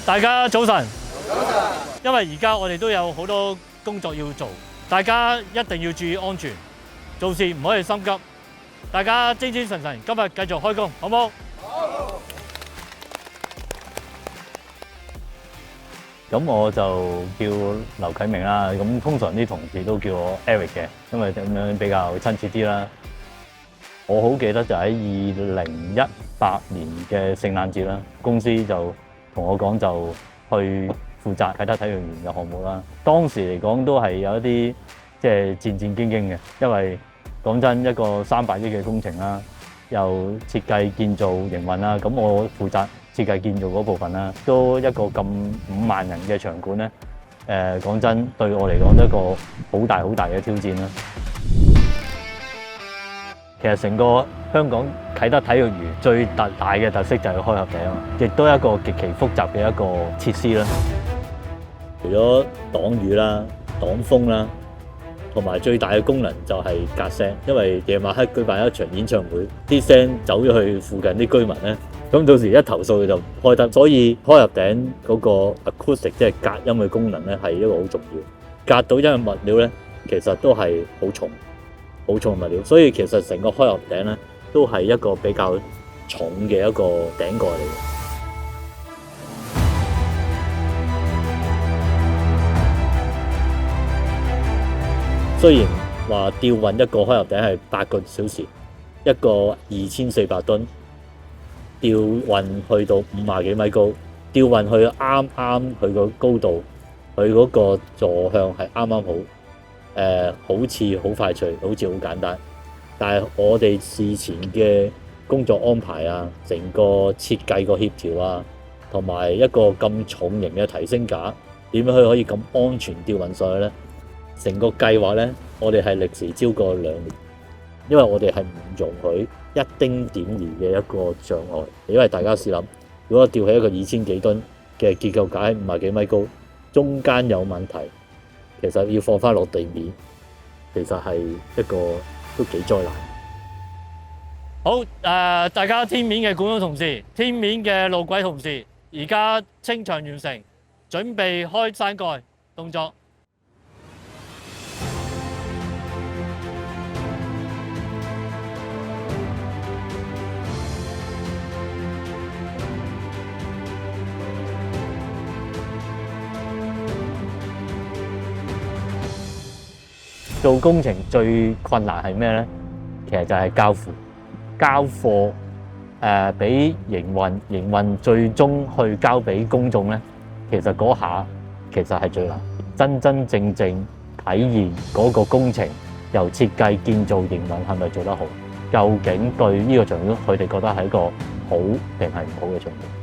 大家早晨。因為而家我哋都有好多工作要做，大家一定要注意安全，做事唔可以心急。大家精精神神，今日繼續開工，好唔好？好。咁我就叫劉啟明啦，咁通常啲同事都叫我 Eric 嘅，因為咁樣比較親切啲啦。我好記得就喺2018年嘅聖誕節啦，公司就同我講就去負責啟德體育園嘅項目啦。當時嚟講都係有一啲即係戰戰兢兢嘅，因為講真一個300億嘅工程啦，又設計、建造、營運啦，咁我負責設計建造嗰部分啦，都一個咁5萬人嘅場館咧，講真對我嚟講都一個好大嘅挑戰啦。其實成個香港啟德體育園最大嘅特色就係開合頂啊，亦都係一個極其複雜嘅一個設施啦。除咗擋雨啦、擋風啦，同埋最大嘅功能就係隔聲，因為夜晚黑舉辦一場演唱會，啲聲走咗去附近啲居民咧，咁到時一投訴就開得，所以開合頂嗰個 acoustic 即係隔音嘅功能咧係一個好重要。隔到音嘅物料咧，其實都係好重物料，所以其實成個開合頂咧都係一個比較重嘅一個頂蓋嚟嘅。雖然話吊運一個開合頂係8個小時，一個2400噸，吊運去到50幾米高，吊運去啱佢個高度，佢嗰個座向係啱好，好似好快脆，好似好簡單，但係我哋事前嘅工作安排啊，成個設計個協調啊，同埋一個咁重型嘅提升架，點樣可以咁安全吊運上去呢？成個計劃呢，我哋係歷時超過2年，因為我哋係唔容許一丁點兒嘅一個障礙。因為大家試諗，如果吊起一個2000幾噸嘅結構架喺50幾米高，中間有問題，其實要放翻落地面，其實係一個都幾災難。好，大家天面嘅管工同事、天面嘅路軌同事，而家清場完成，準備開山蓋動作。做工程最困難係咩呢？其實就係交貨俾營運最終去交俾公眾呢。其實嗰下其實係最難，真正體現嗰個工程由設計、建造、營運係咪做得好？究竟對呢個場館佢哋覺得係一個好定係唔好嘅場館？